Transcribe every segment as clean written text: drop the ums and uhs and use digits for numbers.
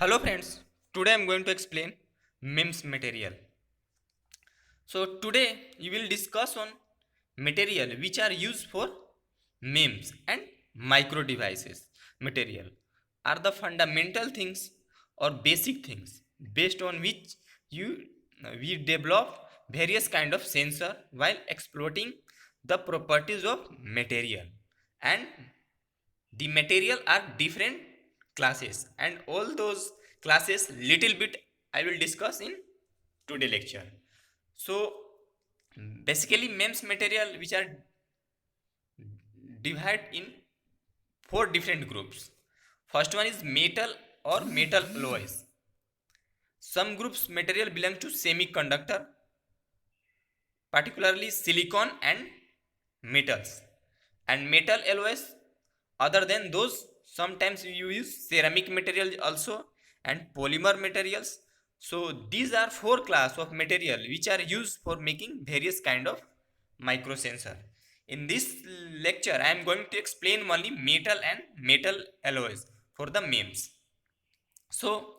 Hello friends, today I am going to explain MEMS material. So today we will discuss on material which are used for MEMS and micro devices. Material are the fundamental things or basic things based on which you we develop various kind of sensor while exploiting the properties of material, and the material are different classes, and all those classes little bit I will discuss in today lecture. So basically MEMS material which are divided in four different groups. First one is metal or metal alloys. Some groups material belong to semiconductor, particularly silicon and metals, and metal alloys. Other than those, sometimes you use ceramic material also and polymer materials. So these are four class of material which are used for making various kind of micro sensor. In this lecture I am going to explain only metal and metal alloys for the MEMS. So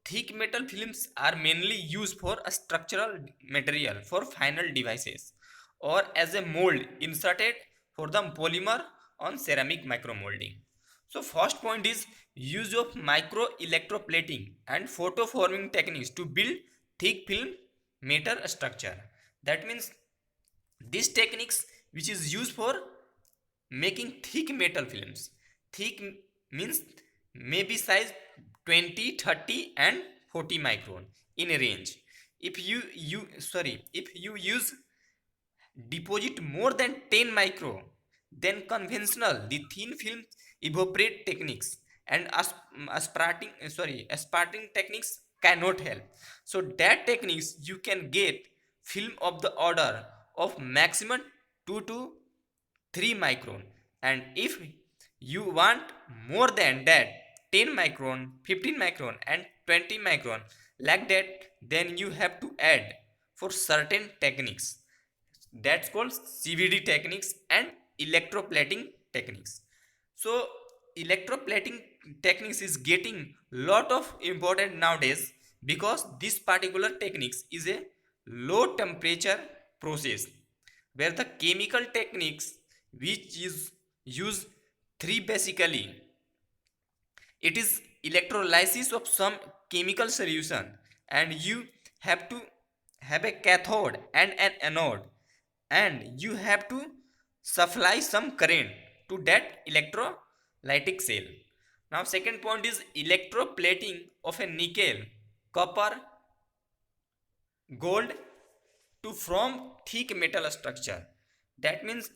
thick metal films are mainly used for a structural material for final devices, or as a mold inserted for the polymer on ceramic micromolding. So first point is use of micro electroplating and photoforming techniques to build thick film metal structure. That means these techniques which is used for making thick metal films. Thick means maybe size 20, 30, and 40 micron in a range. If you use deposit more than 10 micro, then conventional the thin film evaporate techniques and asparting techniques cannot help. So that techniques you can get film of the order of maximum 2 to 3 micron, and if you want more than that 10 micron, 15 micron, and 20 micron like that, then you have to add for certain techniques that's called CVD techniques and electroplating techniques. So electroplating techniques is getting lot of important nowadays because this particular techniques is a low temperature process where the chemical techniques which is use three basically. It is electrolysis of some chemical solution, and you have to have a cathode and an anode, and you have to supply some current to that electrolytic cell. Now second point is electroplating of a nickel, copper, gold to form thick metal structure. That means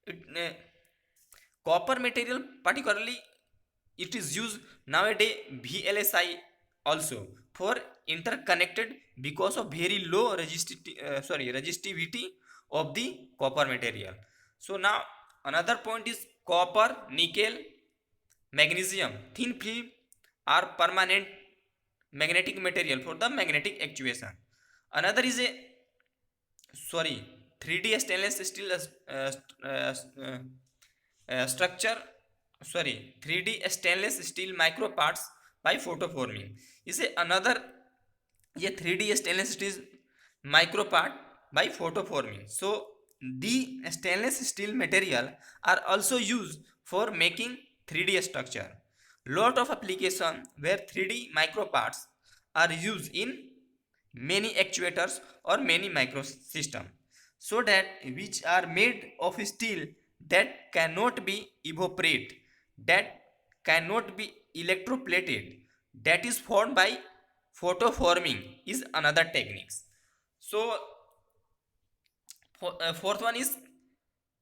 it, copper material particularly it is used nowadays VLSI also for interconnected because of very low resistivity of the copper material. So now another point is copper, nickel, magnesium thin film are permanent magnetic material for the magnetic actuation. Another is a sorry 3D stainless steel structure, 3D stainless steel micro parts by photoforming is a another, ये 3D stainless steel micro part by photoforming. So the stainless steel material are also used for making 3D structure. Lot of application where 3D micro parts are used in many actuators or many microsystem, so that which are made of steel that cannot be evaporate, that cannot be electroplated, that is formed by photoforming is another techniques. So fourth one is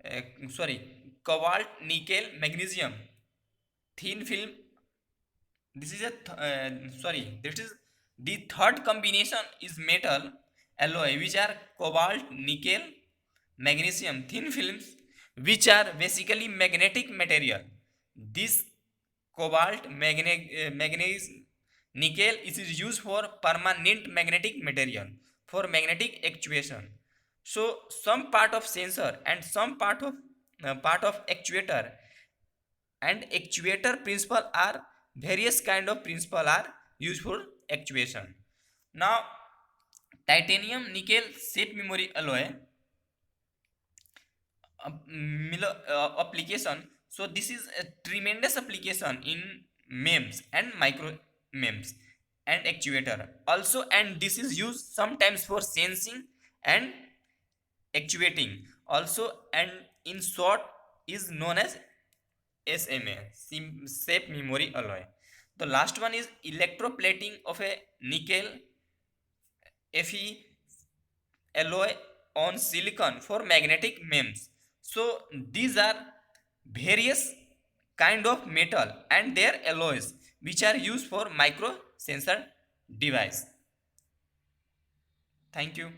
uh, sorry cobalt, nickel, magnesium thin film. This is a this is the third combination is metal alloy which are cobalt, nickel, magnesium thin films which are basically magnetic material. This cobalt, manganese, nickel is used for permanent magnetic material for magnetic actuation. So some part of sensor and some part of actuator and actuator principle are various kind of principle are used for actuation. Now, titanium nickel shape memory alloy application. So this is a tremendous application in MEMS and micro MEMS and actuator also, and this is used sometimes for sensing and actuating also, and in short is known as SMA, shape memory alloy. The last one is electroplating of a nickel Fe alloy on silicon for magnetic MEMS. So these are various kind of metal and their alloys which are used for micro sensor device. Thank you.